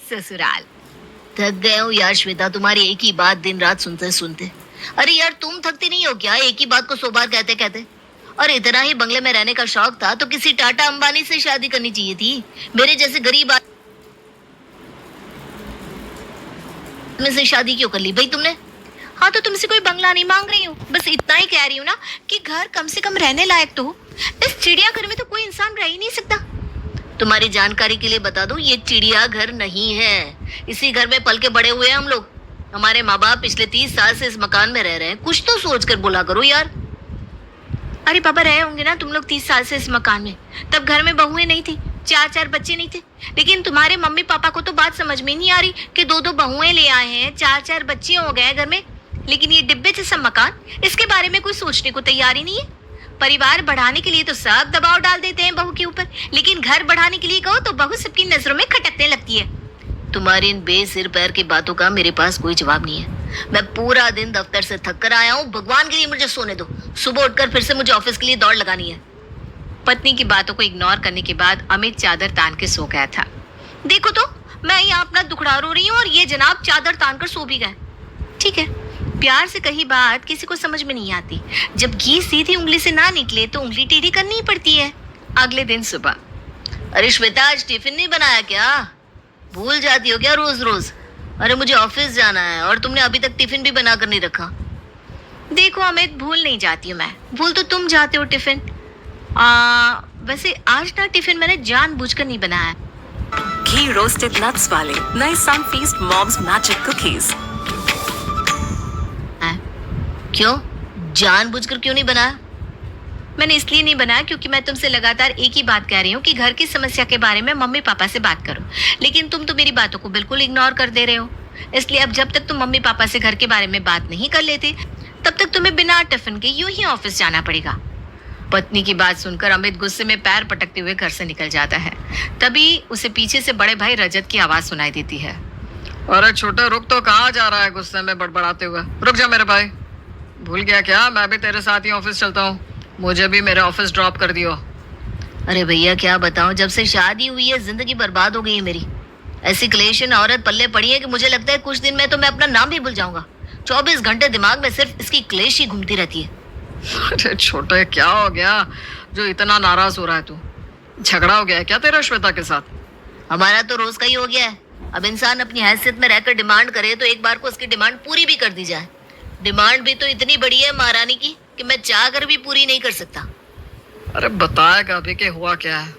ससुराल। थक गए हो यार श्वेता, तुम्हारी एक ही बात दिन रात सुनते सुनते। अरे यार तुम थकती नहीं हो क्या? एक ही बात को 100 बार कहते कहते। और इतना ही बंगले में रहने का शौक था तो किसी टाटा अंबानी से शादी करनी चाहिए थी। मेरे जैसे गरीब आदमी से शादी क्यों कर ली भाई तुमने? हाँ तो तुमसे कोई बंगला नहीं मांग रही हूँ, बस इतना ही कह रही हूँ ना कि घर कम से कम रहने लायक तो हो। इस चिड़ियाघर में तो कोई इंसान रह ही नहीं सकता। तुम्हारी जानकारी के लिए बता दूं, ये चिड़िया घर नहीं है। इसी घर में पल के बड़े हुए हैं हम लोग। हमारे माँ बाप पिछले 30 साल से इस मकान में रह रहे हैं। कुछ तो सोच कर बोला करो यार। अरे पापा रहे होंगे ना तुम लोग 30 साल से इस मकान में, तब घर में बहुएं नहीं थी, 4-4 बच्चे नहीं थे। लेकिन तुम्हारे मम्मी पापा को तो बात समझ में नहीं आ रही कि 2-2 बहुएं ले आए हैं, 4-4 बच्चे हो गए घर में। लेकिन ये डिब्बे जैसा मकान, इसके बारे में कोई सोचने को तैयार ही नहीं है। परिवार बढ़ाने के लिए तो सब दबाव डाल देते हैं बहू के ऊपर, लेकिन घर बढ़ाने के लिए कहो तो बहू सबकी नजरों में खटकने लगती है। तुम्हारी इन बेसिर पैर की बातों का मेरे पास कोई जवाब नहीं है। मैं पूरा दिन दफ्तर से थक कर आया हूँ। भगवान के लिए मुझे सोने दो। सुबह उठकर फिर से मुझे ऑफिस के लिए दौड़ लगानी है। पत्नी की बातों को इग्नोर करने के बाद अमित चादर तान के सो गया था। देखो तो मैं यहाँ अपना दुखड़ा रो रही हूँ और ये जनाब चादर तान कर सो भी गए। ठीक है, प्यार से कही बात किसी को समझ में नहीं आती। जब घी सीधी उंगली से ना निकले तो उंगली टेढ़ी करनी ही पड़ती है। अगले दिन सुबह, अरे श्वेता आज टिफिन नहीं बनाया क्या? भूल जाती हो क्या रोज रोज? अरे मुझे ऑफिस जाना है और तुमने अभी तक टिफिन भी बना कर नहीं रखा। देखो अमित, भूल नहीं जाती हूँ मैं, भूल तो तुम जाते हो टिफिन। वैसे आज ना टिफिन मैंने जानबूझकर नहीं बनाया। घी रोस्टेड नट्स वाले नए सनफीस्ट मॉम्स मैजिक कुकीज। क्यों? जानबूझकर क्यों नहीं बनाया? मैंने इसलिए नहीं बनाया क्योंकि मैं तुमसे लगातार एक ही बात कह रही हूँ कि घर की समस्या के बारे में मम्मी पापा से बात करो, लेकिन तुम तो मेरी बातों को बिल्कुल इग्नोर कर दे रहे हो। इसलिए अब जब तक तुम मम्मी पापा से घर के बारे में बात नहीं कर लेते, तब तक तुम्हें बिना टिफिन के यूं ही ऑफिस जाना पड़ेगा। पत्नी की बात सुनकर अमित गुस्से में पैर पटकते हुए घर से निकल जाता है। तभी उसे पीछे से बड़े भाई रजत की आवाज सुनाई देती है। अरे छोटे रुक, तो कहाँ जा रहा है गुस्से में बड़बड़ाते हुए? रुक जा मेरे भाई, भूल गया क्या? मैं भी तेरे साथ ही ऑफिस चलता हूँ, मुझे भी मेरे ऑफिस ड्रॉप कर दियो। अरे भैया क्या बताऊं, जब से शादी हुई है जिंदगी बर्बाद हो गई है मेरी। ऐसी क्लेशन औरत पल्ले पड़ी है कि मुझे लगता है कुछ दिन में तो मैं अपना नाम भी भूल जाऊंगा। 24 घंटे दिमाग में सिर्फ इसकी क्लेश ही घूमती रहती है। अरे छोटे क्या हो गया जो इतना नाराज हो रहा है तू? झगड़ा हो गया है क्या तेरा श्वेता के साथ? हमारा तो रोज का ही हो गया है। अब इंसान अपनी हैसियत में रहकर डिमांड करे तो एक बार को उसकी डिमांड पूरी भी कर दी जाए। डिमांड भी तो इतनी बड़ी है महारानी की कि मैं चाह कर भी पूरी नहीं कर सकता। अरे बताएगा अभी कि हुआ क्या है?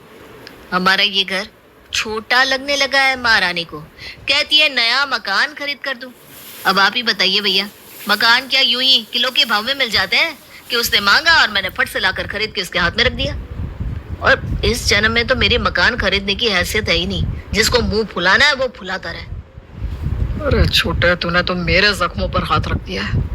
हमारा ये घर छोटा लगने लगा है महारानी को। कहती है नया मकान खरीद कर दूं। अब आप ही बताइए भैया, मकान क्या यूं ही किलो के भाव में मिल जाते हैं कि उसने मांगा और मैंने फट से लाकर खरीद के उसके हाथ में रख दिया? और इस जन्म में तो मेरी मकान खरीदने की हैसियत है ही नहीं। जिसको मुंह फुलाना है वो फुलाता रहे। अरे छोटे तूने तो मेरे जख्मों पर हाथ रख दिया है।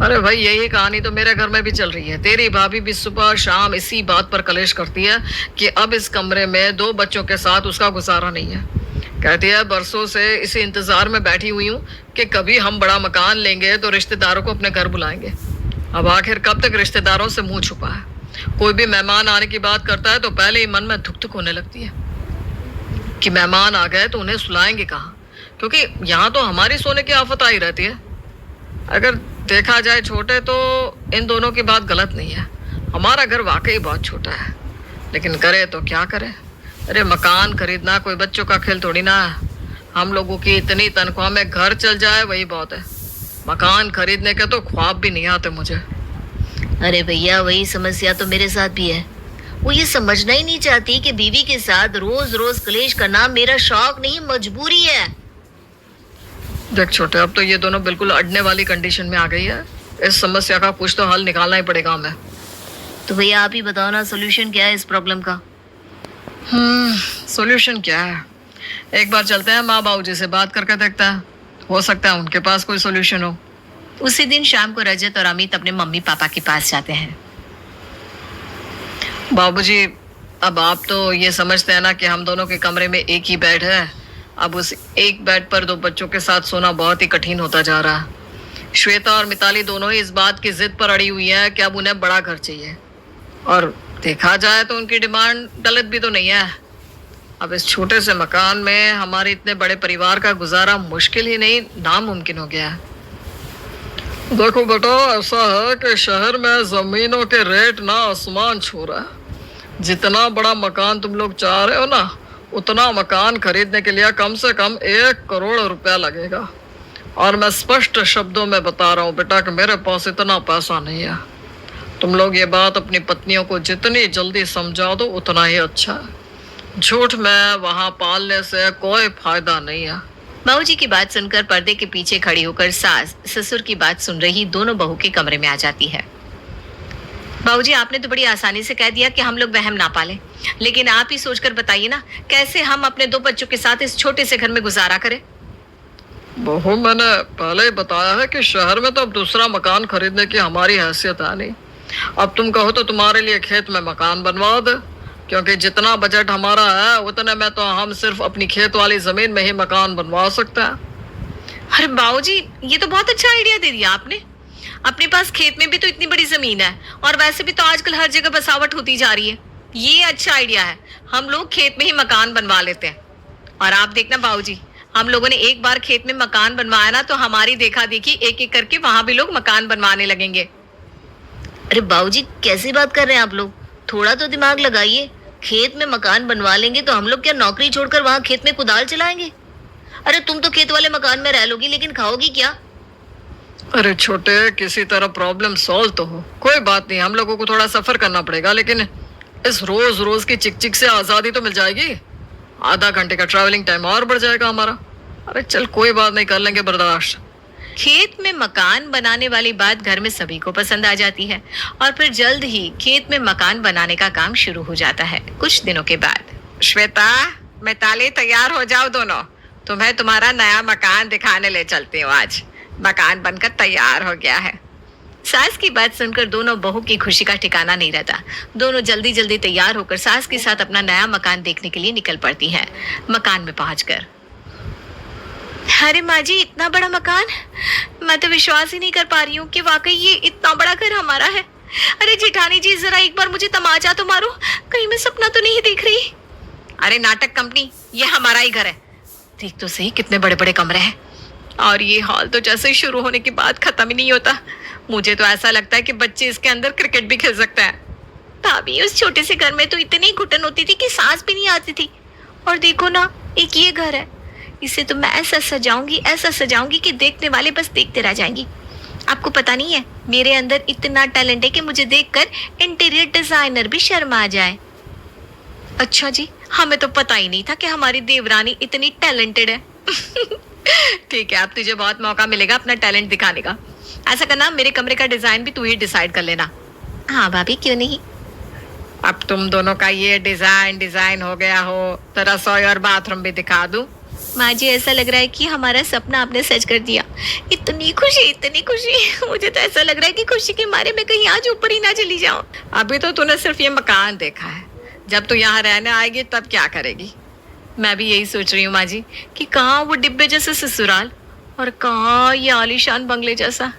अरे भाई यही कहानी तो मेरे घर में भी चल रही है। तेरी भाभी भी सुबह शाम इसी बात पर कलेश करती है कि अब इस कमरे में 2 बच्चों के साथ उसका गुजारा नहीं है। कहती है बरसों से इसी इंतजार में बैठी हुई हूँ कि कभी हम बड़ा मकान लेंगे तो रिश्तेदारों को अपने घर बुलाएंगे। अब आखिर कब तक रिश्तेदारों से मुंह छुपा है? कोई भी मेहमान आने की बात करता है तो पहले ही मन में धुक धुक होने लगती है कि मेहमान आ गए तो उन्हें सुलाएंगे कहाँ, क्योंकि यहाँ तो हमारी सोने की आफत आई रहती है। अगर देखा जाए छोटे तो इन दोनों की बात गलत नहीं है। हमारा घर वाकई बहुत छोटा है, लेकिन करे तो क्या करे? अरे मकान खरीदना कोई बच्चों का खेल थोड़ी ना है। हम लोगों की इतनी तनख्वाह में घर चल जाए वही बहुत है। मकान खरीदने के तो ख्वाब भी नहीं आते मुझे। अरे भैया वही समस्या तो मेरे साथ भी है। वो ये समझना ही नहीं चाहती कि बीवी के साथ रोज रोज क्लेश करना मेरा शौक नहीं मजबूरी है। देख छोटे, अब तो ये दोनों बिल्कुल अड़ने वाली कंडीशन में आ गई है। इस समस्या का कुछ तो हल निकालना ही पड़ेगा हमें। तो भैया आप ही बताओ ना, सोल्यूशन क्या है इस प्रॉब्लम का? सॉल्यूशन क्या है? एक बार चलते हैं माँ बाबू जी से बात करके देखते हैं, हो सकता है उनके पास कोई सॉल्यूशन हो। उसी दिन शाम को रजत और अमित अपने मम्मी पापा के पास जाते हैं। बाबूजी, अब आप तो ये समझते हैं ना कि हम दोनों के कमरे में एक ही बेड है। अब उस एक बेड पर 2 बच्चों के साथ सोना बहुत ही कठिन होता जा रहा है। श्वेता और मिताली दोनों ही इस बात की जिद पर अड़ी हुई है कि अब उन्हें बड़ा घर चाहिए। और देखा जाए तो उनकी डिमांड गलत भी तो नहीं है। अब इस छोटे से मकान में हमारे इतने बड़े परिवार का गुजारा मुश्किल ही नहीं नामुमकिन हो गया है। देखो बेटा, ऐसा है कि शहर में जमीनों के रेट ना आसमान छू रहा है। जितना बड़ा मकान तुम लोग चाह रहे हो ना, उतना मकान खरीदने के लिए कम से कम 1 करोड़ रुपया लगेगा। और मैं स्पष्ट शब्दों में बता रहा हूँ बेटा कि मेरे पास इतना पैसा नहीं है। तुम लोग ये बात अपनी पत्नियों को जितनी जल्दी समझा दो उतना ही अच्छा है। झूठ में वहाँ पालने से कोई फायदा नहीं है। बाबूजी की बात सुनकर पर्दे के पीछे खड़ी होकर सास ससुर की बात सुन रही दोनों बहू के कमरे में आ जाती है। बाबूजी, आपने तो बड़ी आसानी से कह दिया कि हम लोग वहम ना पालें, लेकिन आप ही सोचकर बताइए ना, कैसे हम अपने 2 बच्चों के साथ इस छोटे से घर में गुजारा करें। बहू, मैंने पहले ही बताया है कि शहर में तो अब दूसरा मकान खरीदने की हमारी हैसियत है नहीं। अब तुम कहो तो तुम्हारे लिए खेत में मकान बनवा दे, क्योंकि जितना बजट हमारा है उतने में तो हम सिर्फ अपनी खेत वाली जमीन में ही मकान बनवा सकते हैं। अरे बाबूजी, ये तो बहुत अच्छा आइडिया दे दिया आपने। अपने पास खेत में भी तो इतनी बड़ी जमीन है, और वैसे भी तो आजकल हर जगह बसावट होती जा रही है। ये अच्छा आइडिया है, हम लोग खेत में ही मकान बनवा लेते हैं। और आप देखना बाबूजी, हम लोगों ने एक बार खेत में मकान बनवाया ना, तो हमारी देखा देखी एक एक करके वहां भी लोग मकान बनवाने लगेंगे। अरे बाबूजी, कैसी बात कर रहे हैं आप लोग? थोड़ा तो दिमाग लगाइए। खेत में मकान बनवा लेंगे तो हम लोग क्या नौकरी छोड़कर वहां खेत में कुदाल चलाएंगे? अरे तुम तो खेत वाले मकान में रह लोगी, लेकिन खाओगी क्या? अरे छोटे, किसी तरह प्रॉब्लम सॉल्व तो हो। कोई बात नहीं, हम लोगों को थोड़ा सफर करना पड़ेगा, लेकिन इस रोज रोज की चिक से आजादी तो मिल जाएगी। आधा घंटे का ट्रैवलिंग टाइम और बढ़ जाएगा हमारा। अरे चल, कोई बात नहीं, कर लेंगे बर्दाश्त। खेत में मकान बनाने वाली बात घर में सभी को पसंद आ जाती है, और फिर जल्द ही खेत में मकान बनाने का काम शुरू हो जाता है। कुछ दिनों के बाद, श्वेता, मिताली, तैयार हो जाओ दोनों, तुम्हें तुम्हारा नया मकान दिखाने ले चलती हूँ। आज मकान बनकर तैयार हो गया है। सास की बात सुनकर दोनों बहू की खुशी का ठिकाना नहीं रहता। दोनों जल्दी जल्दी तैयार होकर सास के साथ अपना नया मकान देखने के लिए निकल पड़ती हैं। मकान में पहुंचकर, अरे माँ जी, इतना बड़ा मकान! मैं तो विश्वास ही नहीं कर पा रही हूँ कि वाकई ये इतना बड़ा घर हमारा है। अरे जेठानी जी, जरा एक बार मुझे तमाचा तो मारो, कहीं मैं सपना तो नहीं देख रही। अरे नाटक कंपनी, ये हमारा ही घर है। देख तो सही, कितने बड़े बड़े कमरे हैं, और ये हॉल तो जैसे शुरू होने के बाद खत्म ही नहीं होता। मुझे तो ऐसा लगता है कि बच्चे इसके अंदर क्रिकेट भी खेल सकते हैं। भाभी, उस छोटे से घर में तो इतनी घुटन होती थी कि सांस भी नहीं आती थी। और देखो ना, एक ये घर है, इसे तो मैं ऐसा सजाऊंगी कि देखने वाले बस देखते रह जाएंगी। आपको पता नहीं है, मेरे अंदर इतना टैलेंट है कि मुझे देखकर इंटीरियर डिजाइनर भी शर्मा जाए। अच्छा जी, हमें तो पता ही नहीं था कि हमारी देवरानी इतनी टैलेंटेड है। ठीक है, अब तुझे बहुत मौका मिलेगा अपना टैलेंट दिखाने का। ऐसा करना, मेरे कमरे का डिजाइन भी तू ही डिसाइड कर लेना। हाँ भाभी, क्यों नहीं। अब तुम दोनों का ये डिजाइन हो गया हो, तो रसोई और बाथरूम भी दिखा दूं। माँ जी, ऐसा लग रहा है कि हमारा सपना आपने सच कर दिया। इतनी खुशी। मुझे तो ऐसा लग रहा है कि खुशी के मारे मैं कहीं आज ऊपर ही ना चली जाऊं। अभी तो तूने सिर्फ ये मकान देखा है, जब तू यहाँ रहने आएगी तब क्या करेगी। मैं भी यही सोच रही हूँ माँ जी, कि कहाँ वो डिब्बे जैसा ससुराल और कहाँ ये आलीशान बंगले जैसा।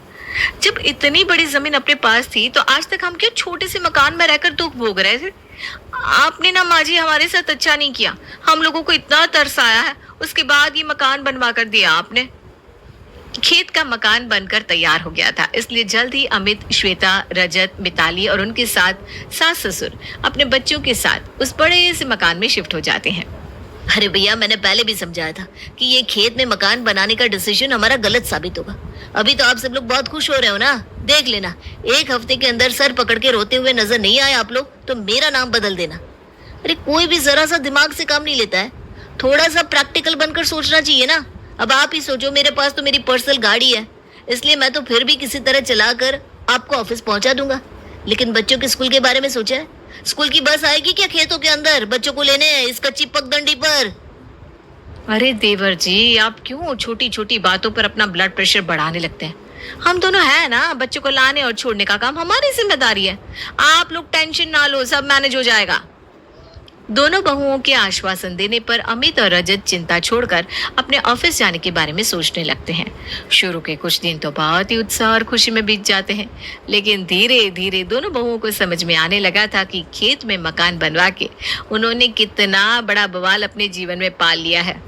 जब इतनी बड़ी जमीन अपने पास थी तो आज तक हम क्यों छोटे से मकान में रहकर दुख भोग रहे थे। आपने ना माँ जी हमारे साथ अच्छा नहीं किया। हम लोगों को इतना तरस आया है, उसके बाद ये मकान बनवा कर दिया आपने। खेत का मकान बनकर तैयार हो गया था, इसलिए जल्द ही अमित, श्वेता, रजत, मिताली और उनके साथ सास ससुर अपने बच्चों के साथ उस बड़े से मकान में शिफ्ट हो जाते हैं। अरे भैया, मैंने पहले भी समझाया था कि ये खेत में मकान बनाने का डिसीजन हमारा गलत साबित होगा। अभी तो आप सब लोग बहुत खुश हो रहे हो ना, देख लेना, 1 हफ्ते के अंदर सर पकड़ के रोते हुए नजर नहीं आए आप लोग तो मेरा नाम बदल देना। अरे कोई भी जरा सा दिमाग से काम नहीं लेता है, थोड़ा सा प्रैक्टिकल बनकर सोचना चाहिए ना। अब आप ही सोचो, मेरे पास तो मेरी पर्सनल गाड़ी है, इसलिए मैं तो फिर भी किसी तरह चलाकर आपको ऑफिस पहुंचा दूंगा। लेकिन बच्चों के स्कूल के बारे में सोचा है? स्कूल की बस आएगी क्या खेतों के अंदर बच्चों को लेने इस कच्ची पगडंडी पर? अरे देवर जी, आप क्यों छोटी छोटी बातों पर अपना ब्लड प्रेशर बढ़ाने लगते हैं। हम दोनों है ना, बच्चों को लाने और छोड़ने का काम हमारी जिम्मेदारी है। आप लोग टेंशन ना लो, सब मैनेज हो जाएगा। दोनों बहुओं के आश्वासन देने पर अमित और रजत चिंता छोड़कर अपने ऑफिस जाने के बारे में सोचने लगते हैं। शुरू के कुछ दिन तो बहुत ही उत्साह और खुशी में बीत जाते हैं, लेकिन धीरे धीरे दोनों बहुओं को समझ में आने लगा था कि खेत में मकान बनवा के उन्होंने कितना बड़ा बवाल अपने जीवन में पाल लिया है।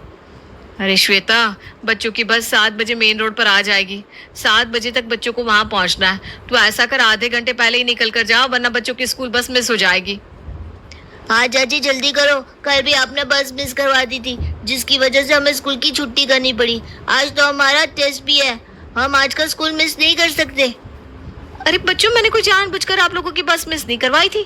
अरे श्वेता, बच्चों की बस 7 बजे मेन रोड पर आ जाएगी। 7 बजे तक बच्चों को वहां पहुंचना है। तो ऐसा कर आधे घंटे पहले ही निकल कर जाओ, वरना बच्चों की स्कूल बस मिस हो जाएगी। हाँ चाची जल्दी करो, कल भी आपने बस मिस करवा दी थी, जिसकी वजह से हमें स्कूल की छुट्टी करनी पड़ी। आज तो हमारा टेस्ट भी है, हम आज का स्कूल मिस नहीं कर सकते। अरे बच्चों, मैंने कोई जानबूझकर आप लोगों की बस मिस नहीं करवाई थी।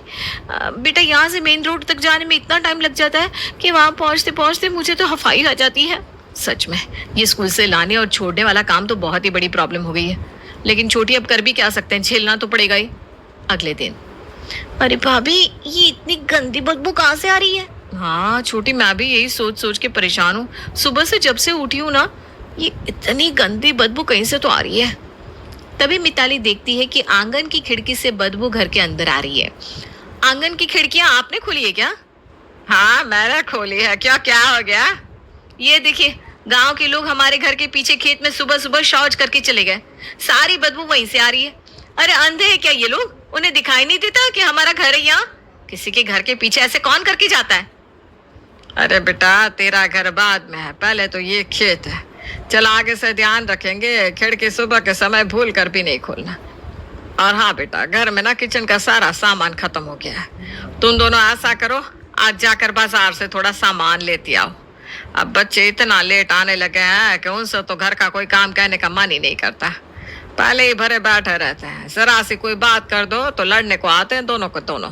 बेटा, यहाँ से मेन रोड तक जाने में इतना टाइम लग जाता है कि वहाँ पहुँचते पहुँचते मुझे तो हफाई आ जाती है। सच में ये स्कूल से लाने और छोड़ने वाला काम तो बहुत ही बड़ी प्रॉब्लम हो गई है, लेकिन छोटी अब कर भी क्या सकते हैं, झेलना तो पड़ेगा ही। अगले दिन, अरे भाभी, ये इतनी गंदी बदबू कहाँ से आ रही है? हाँ छोटी, मैं भी यही सोच सोच के परेशान हूँ। सुबह से जब से उठी हूँ ना, ये इतनी गंदी बदबू कहीं से तो आ रही है। तभी मिताली देखती है कि आंगन की खिड़की से बदबू घर के अंदर आ रही है। आंगन की खिड़कियां आपने खोली है क्या? हाँ मैंने खोली है। क्या क्या हो गया? ये देखिए, गांव के लोग हमारे घर के पीछे खेत में सुबह सुबह शौच करके चले गए। सारी बदबू वहीं से आ रही है। अरे अंधे हैं क्या ये लोग? उन्हें दिखाई नहीं देता कि हमारा घर है यहाँ? किसी के घर के पीछे ऐसे कौन करके जाता है? अरे बेटा, तेरा घर बाद में है, पहले तो ये खेत है। चल आगे से ध्यान रखेंगे, खिड़की सुबह के समय भूल कर भी नहीं खोलना। और हाँ बेटा, घर में ना किचन का सारा सामान खत्म हो गया है। तुम दोनों ऐसा करो, आज जाकर बाजार से थोड़ा सामान लेती आओ। अब बच्चे इतना लेट आने लगे हैं कि उनसे तो घर का कोई काम कहने का मन ही नहीं करता। पहले ही भरे बैठे रहते हैं, जरा सी कोई बात कर दो तो लड़ने को आते हैं दोनों को दोनों।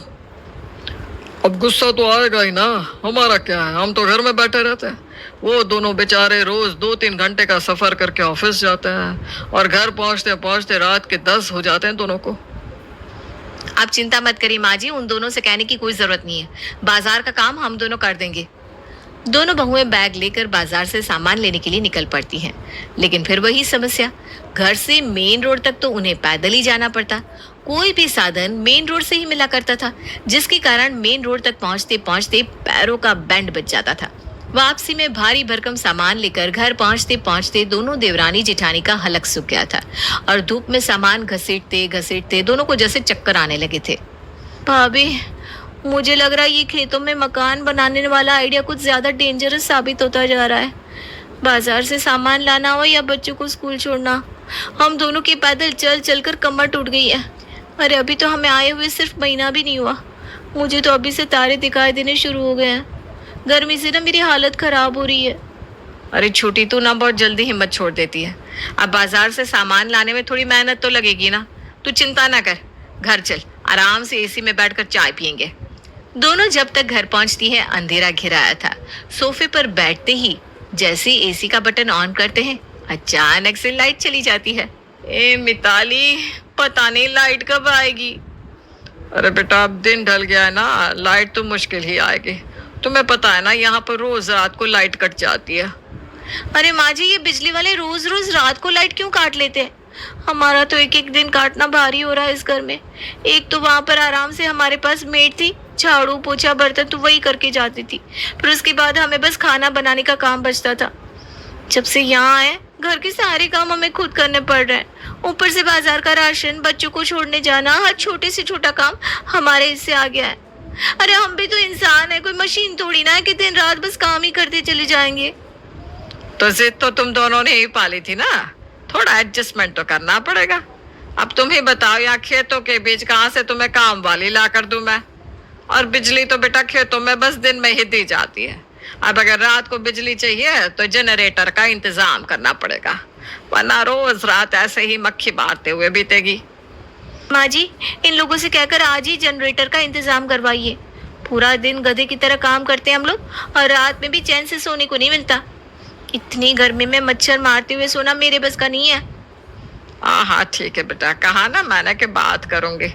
अब गुस्सा तो आएगा ही ना, हमारा क्या है, हम तो घर में बैठे रहते हैं। वो दोनों बेचारे रोज 2-3 घंटे का सफर करके ऑफिस जाते हैं और घर पहुंचते पहुंचते रात के 10 हो जाते हैं दोनों को। आप चिंता मत करिए माँ जी, उन दोनों से कहने की कोई जरूरत नहीं है। बाजार का काम हम दोनों कर देंगे। दोनों बहुएं बैग लेकर बाजार से सामान लेने के लिए निकल पड़ती हैं, लेकिन फिर वही समस्या, घर से मेन रोड तक तो उन्हें पैदल ही जाना पड़ता। कोई भी साधन मेन रोड से ही मिला करता था, जिसके कारण मेन रोड तक पहुंचते पहुंचते पैरों का बैंड बज जाता था। वापसी में भारी भरकम सामान लेकर घर पहुंचते पहुंचते दोनों देवरानी जेठानी का हलक सूख गया था और धूप में सामान घसीटते घसीटते दोनों को जैसे चक्कर आने लगे थे। भाभी, मुझे लग रहा है ये खेतों में मकान बनाने वाला आइडिया कुछ ज्यादा डेंजरस साबित होता जा रहा है। बाजार से सामान लाना हो या बच्चों को स्कूल छोड़ना, हम दोनों की पैदल चल चल कर कमर टूट गई है। अरे अभी तो हमें आए हुए सिर्फ महीना भी नहीं हुआ, मुझे तो अभी से तारे दिखाई देने शुरू हो गए हैं। गर्मी से ना मेरी हालत खराब हो रही है। अरे छोटी, तू ना बहुत जल्दी हिम्मत छोड़ देती है। अब बाजार से सामान लाने में थोड़ी मेहनत तो लगेगी ना, तू चिंता ना कर। घर चल, आराम से एसी में बैठकर चाय पियेंगे। दोनों जब तक घर पहुंचती है अंधेरा घिर आया था। सोफे पर बैठते ही जैसे एसी का बटन ऑन करते हैं, अचानक से लाइट चली जाती है। ए मिताली, पता नहीं लाइट कब आएगी। अरे बेटा, अब दिन ढल गया है ना, लाइट तो मुश्किल ही आएगी। तुम्हें पता है ना, यहाँ पर रोज रात को लाइट कट जाती है। अरे माँ जी, ये बिजली वाले रोज रोज रात को लाइट क्यों काट लेते हैं? हमारा तो एक एक दिन काटना भारी हो रहा है इस घर में। एक तो वहां पर आराम से हमारे पास मेड थी, झाड़ू पोछा बर्तन तो वही करके जाती थी, फिर उसके बाद हमें बस खाना बनाने का काम बचता था। जब से यहाँ आए, घर के सारे काम हमें खुद करने पड़ रहे हैं। ऊपर से बाजार का राशन, बच्चों को छोड़ने जाना, हर छोटे से छोटा काम हमारे हिस्से आ गया है। अरे हम भी तो इंसान है, कोई मशीन थोड़ी ना है कि दिन रात बस काम ही करते चले जाएंगे। तो जिद तो तुम दोनों ने ही पाली थी ना, थोड़ा एडजस्टमेंट तो करना पड़ेगा। अब तुम ही बताओ, यहाँ खेतों के बीच कहाँ से तुम्हें काम वाली ला कर दूं मैं? और बिजली तो बेटा खेतों में बस दिन में ही दी जाती है। अब अगर रात को बिजली चाहिए तो जनरेटर का इंतजाम करना पड़ेगा, वरना रोज रात ऐसे ही मक्खी मारते हुए बीतेगी। माँ जी, इन लोगों से कहकर आज ही जनरेटर का इंतजाम करवाइए। पूरा दिन गधे की तरह काम करते हैं हम लोग और रात में भी चैन से सोने को नहीं मिलता। इतनी गर्मी में मच्छर मारते हुए सोना मेरे बस का नहीं है। हाँ ठीक है बेटा, कहा ना मैंने कि बात करूंगी।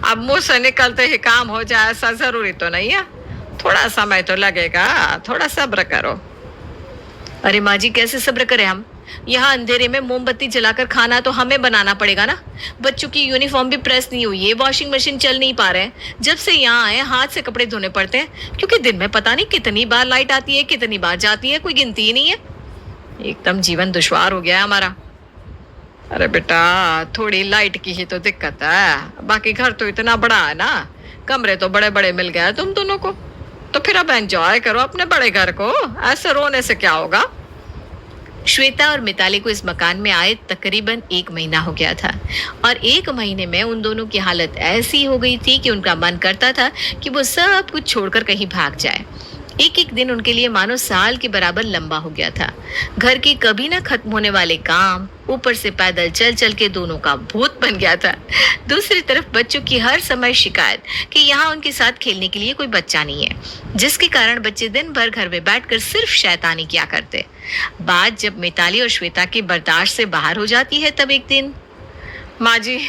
अब मुंह से निकलते ही काम हो जाए ऐसा जरूरी तो नहीं है, थोड़ा समय तो लगेगा, थोड़ा सब्र करो। अरे माँ जी, कैसे सब्र करें हम? यहाँ अंधेरे में मोमबत्ती जलाकर खाना तो हमें बनाना पड़ेगा ना। बच्चों की यूनिफॉर्म भी प्रेस नहीं हुई है, वॉशिंग मशीन चल नहीं पा रहे हैं। जब से यहाँ आए हाथ से कपड़े धोने पड़ते हैं, क्योंकि दिन में पता नहीं कितनी बार लाइट आती है, कितनी बार जाती है, कोई गिनती ही नहीं है। एकदम जीवन दुश्वार हो गया है हमारा। अरे बेटा, थोड़ी लाइट की ही तो दिक्कत है, बाकी घर तो इतना बड़ा है ना, कमरे तो बड़े बड़े मिल गए तुम दोनों को, तो फिर अब एंजॉय करो अपने बड़े घर को, ऐसे रोने से क्या होगा। श्वेता और मिताली को इस मकान में आए तकरीबन 1 महीना हो गया था और 1 महीने में उन दोनों की हालत ऐसी हो गई थी कि उनका मन करता था कि वो सब कुछ छोड़कर कहीं भाग जाए। एक एक दिन उनके लिए मानो साल के बराबर लंबा हो गया था। घर के कभी ना खत्म होने वाले काम, ऊपर से पैदल चल चल के दोनों का भूत बन गया था। दूसरी तरफ बच्चों की हर समय शिकायत कि यहाँ उनके साथ खेलने के लिए कोई बच्चा नहीं है, जिसके कारण बच्चे दिन भर घर में बैठकर सिर्फ शैतानी किया करते। बात जब मिताली और श्वेता की बर्दाश्त से बाहर हो जाती है, तब एक दिन, माँ जी,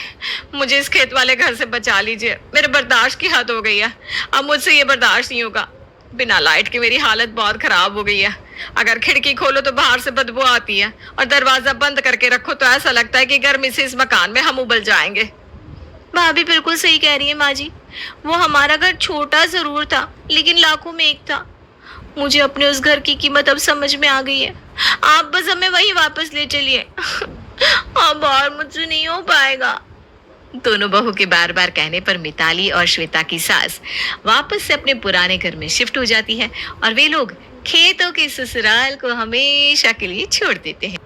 मुझे इस खेत वाले घर से बचा लीजिए, मेरे बर्दाश्त की हद हो गई है, अब मुझसे ये बर्दाश्त नहीं होगा। बिना लाइट के मेरी हालत बहुत खराब हो गई है, अगर खिड़की खोलो तो बाहर से बदबू आती है और दरवाजा बंद करके रखो तो ऐसा लगता है कि गर्मी से इस मकान में हम उबल जाएंगे। भाभी बिल्कुल सही कह रही है माँ जी। वो हमारा घर छोटा जरूर था, लेकिन लाखों में एक था। मुझे अपने उस घर की कीमत अब समझ में आ गई है। आप बस हमें वहीं वापस ले चलिए। अब और मुझसे नहीं हो पाएगा। दोनों बहू के बार बार कहने पर मिताली और श्वेता की सास वापस से अपने पुराने घर में शिफ्ट हो जाती है और वे लोग खेतों के ससुराल को हमेशा के लिए छोड़ देते हैं।